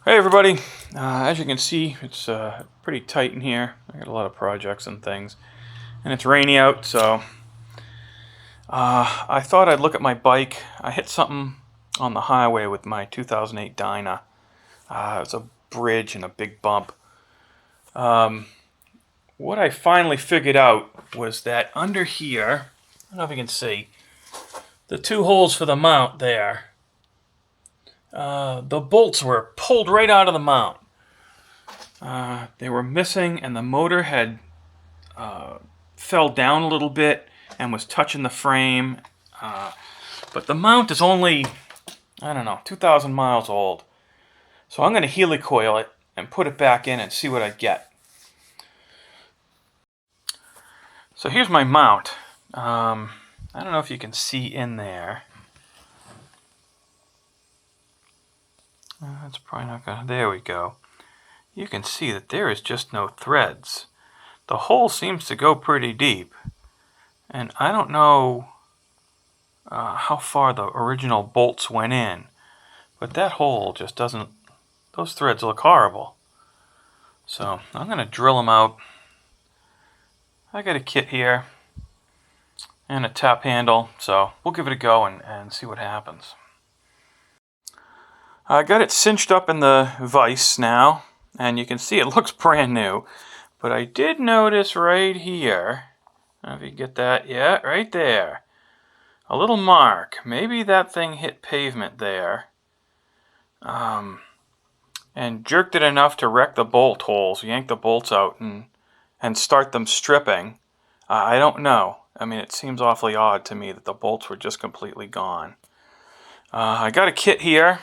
Hey everybody, as you can see it's pretty tight in here. I got a lot of projects and things and it's rainy out, so I thought I'd look at my bike. I hit something on the highway with my 2008 Dyna. It's a bridge and a big bump. What I finally figured out was that under here, I don't know if you can see, the two holes for the mount there, the bolts were pulled right out of the mount. They were missing, and the motor had fell down a little bit and was touching the frame. But the mount is only, I don't know, 2,000 miles old. So I'm going to helicoil it and put it back in and see what I get. So here's my mount. I don't know if you can see in there. That's probably not gonna. There we go. You can see that there is just no threads. The hole seems to go pretty deep, and I don't know how far the original bolts went in, but that hole just doesn't. Those threads look horrible. So I'm gonna drill them out. I got a kit here and a tap handle, so we'll give it a go and see what happens. I got it cinched up in the vise now, and you can see it looks brand new. But I did notice right here, I don't know if you can get that, yeah, right there, a little mark. Maybe that thing hit pavement there, and jerked it enough to wreck the bolt holes, yank the bolts out and start them stripping. I don't know. I mean, it seems awfully odd to me that the bolts were just completely gone. I got a kit here.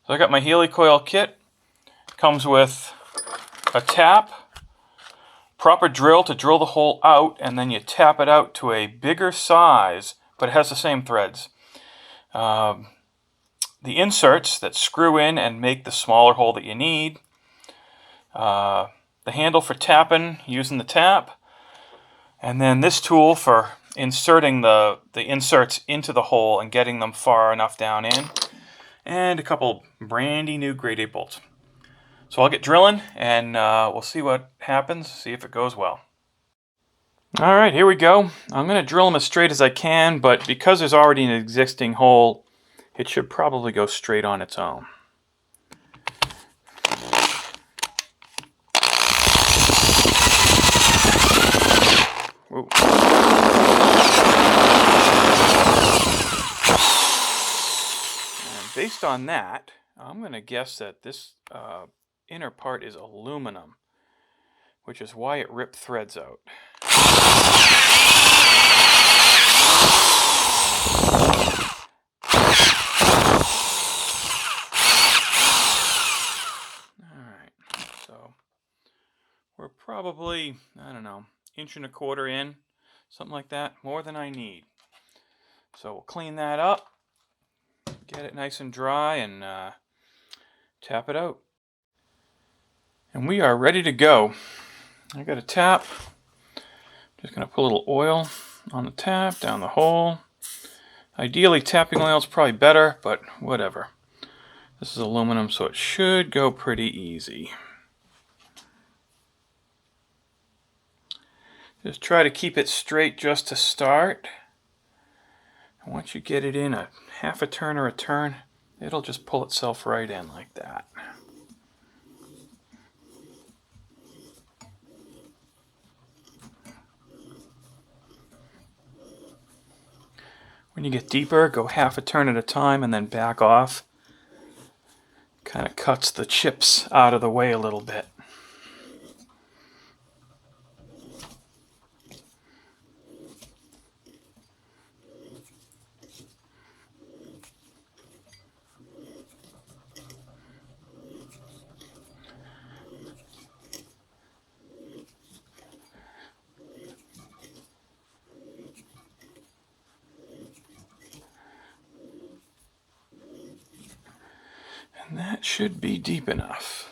So I got my Helicoil kit. Comes with a tap, proper drill to drill the hole out, and then you tap it out to a bigger size, but it has the same threads. The inserts that screw in and make the smaller hole that you need. The handle for tapping using the tap. And then this tool for inserting the inserts into the hole and getting them far enough down in. And a couple brandy new grade 8 bolts. So I'll get drilling and we'll see what happens, see if it goes well. Alright, here we go. I'm going to drill them as straight as I can, but because there's already an existing hole, it should probably go straight on its own. Whoa. And based on that, I'm going to guess that this inner part is aluminum, which is why it ripped threads out. Alright, so we're probably, I don't know, 1.25 inches in, something like that, more than I need. So we'll clean that up, get it nice and dry, and tap it out. And we are ready to go. I got a tap. Just going to put a little oil on the tap, down the hole. Ideally, tapping oil is probably better, but whatever. This is aluminum, so it should go pretty easy. Just try to keep it straight just to start. And once you get it in a half a turn or a turn, it'll just pull itself right in like that. When you get deeper, go half a turn at a time and then back off. Kind of cuts the chips out of the way a little bit. And that should be deep enough.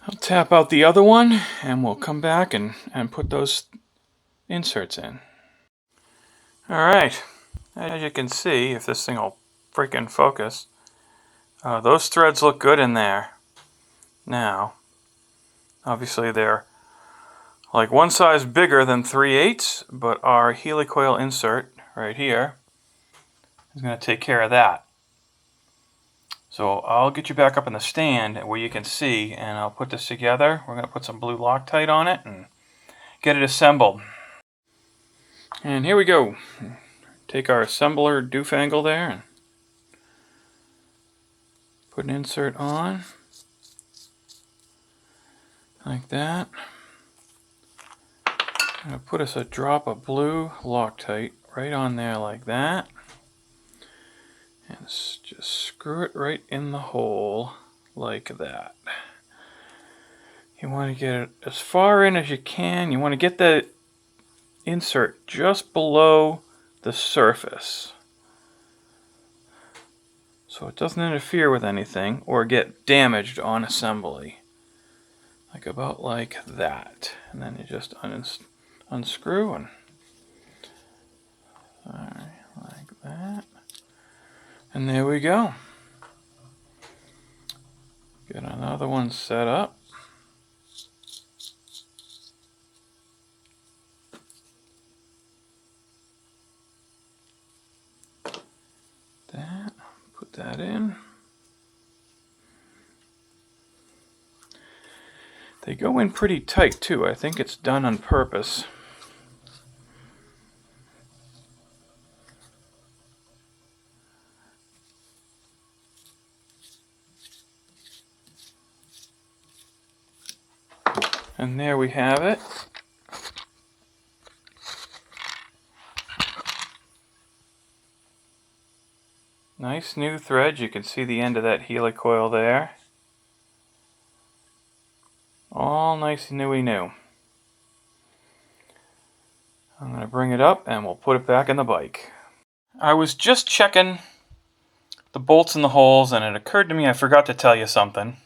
I'll tap out the other one and we'll come back and put those inserts in. Alright, as you can see, if this thing will freaking focus. Those threads look good in there. Now, obviously they're like one size bigger than 3/8, but our helicoil insert right here is going to take care of that. So I'll get you back up in the stand where you can see, and I'll put this together. We're going to put some blue Loctite on it and get it assembled. And here we go. Take our assembler doofangle there and put an insert on like that. I'm going to put us a drop of blue Loctite right on there like that. And just screw it right in the hole like that. You want to get it as far in as you can. You want to get the insert just below the surface, so it doesn't interfere with anything or get damaged on assembly. Like about like that. And then you just unscrew and like that. And there we go. Get another one set up. That, put that in. They go in pretty tight too. I think it's done on purpose. And there we have it. Nice new thread. You can see the end of that helicoil there. All nice and newy new. I'm going to bring it up and we'll put it back in the bike. I was just checking the bolts in the holes and it occurred to me I forgot to tell you something.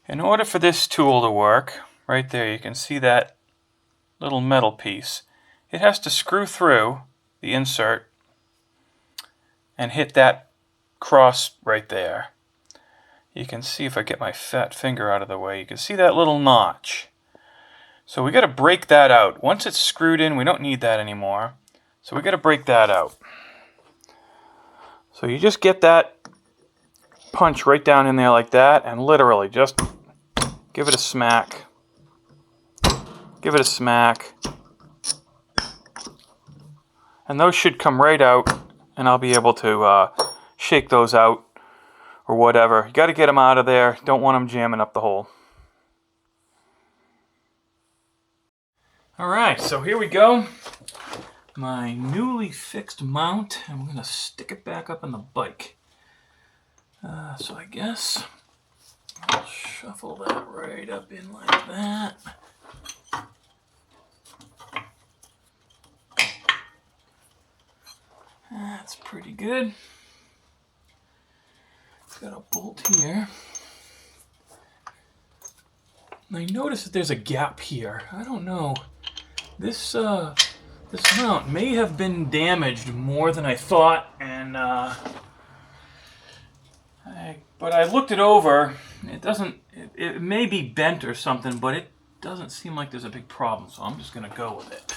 In order for this tool to work, right there you can see that little metal piece. It has to screw through the insert and hit that cross right there. You can see, if I get my fat finger out of the way, you can see that little notch. So we got to break that out. Once it's screwed in, we don't need that anymore. So we got to break that out. So you just get that punch right down in there like that, and literally just give it a smack. Give it a smack. And those should come right out, and I'll be able to shake those out or whatever. You got to get them out of there. Don't want them jamming up the hole. Alright, so here we go. My newly fixed mount, and we're going to stick it back up in the bike. So I guess I'll shuffle that right up in like that. That's pretty good. Got a bolt here. And I noticed that there's a gap here. I don't know. This mount may have been damaged more than I thought, and but I looked it over. It doesn't. It may be bent or something, but it doesn't seem like there's a big problem. So I'm just gonna go with it.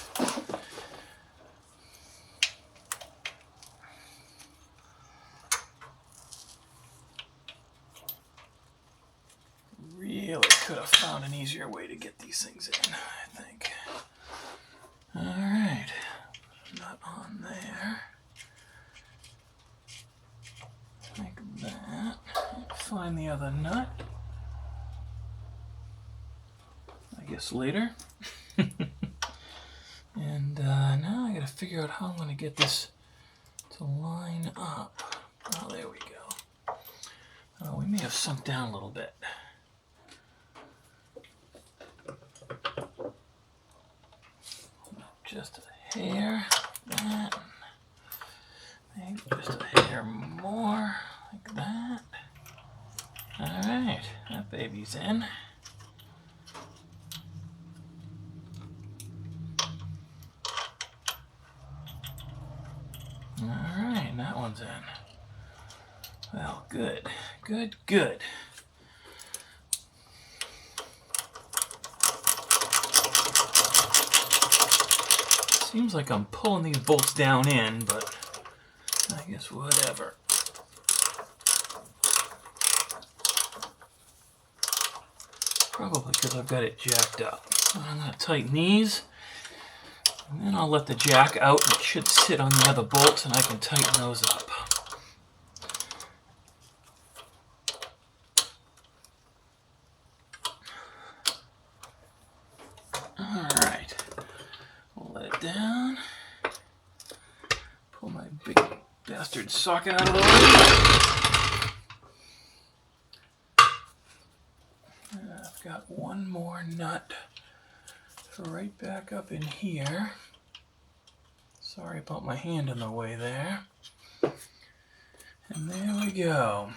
Really could have found an easier way to get these things in, I think. Alright, nut on there. Like that. Find the other nut. I guess later. And now I gotta figure out how I'm gonna get this to line up. Oh, there we go. Oh, we may have sunk down a little bit. Just a hair, that. Maybe just a hair more, like that. Alright, that baby's in. Alright, that one's in. Well, good, good, good. Seems like I'm pulling these bolts down in, but I guess whatever. Probably because I've got it jacked up. So I'm going to tighten these, and then I'll let the jack out, and it should sit on the other bolts, and I can tighten those up. Alright, we'll let it down. Pull my big bastard socket out of the way. And I've got one more nut right back up in here. Sorry about my hand in the way there. And there we go.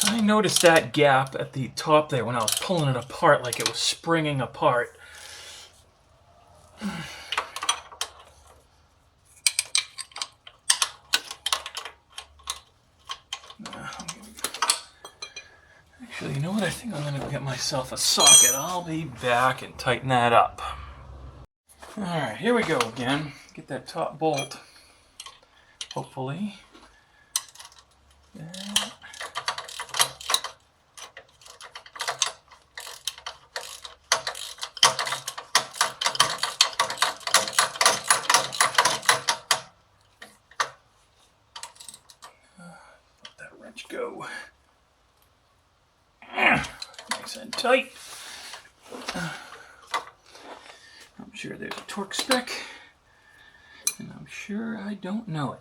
I noticed that gap at the top there when I was pulling it apart, like it was springing apart. Actually, you know what? I think I'm going to get myself a socket. I'll be back and tighten that up. Alright, here we go again. Get that top bolt. Hopefully. There. Let that wrench go. Nice and tight. I'm sure there's a torque spec, and I'm sure I don't know it.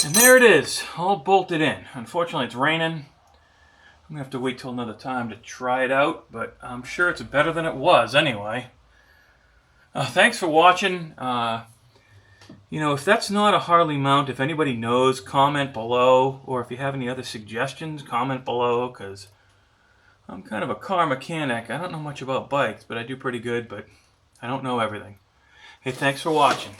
And there it is, all bolted in. Unfortunately, it's raining. I'm going to have to wait till another time to try it out, but I'm sure it's better than it was anyway. Thanks for watching. You know, if that's not a Harley mount, if anybody knows, comment below. Or if you have any other suggestions, comment below, because I'm kind of a car mechanic. I don't know much about bikes, but I do pretty good, but I don't know everything. Hey, thanks for watching.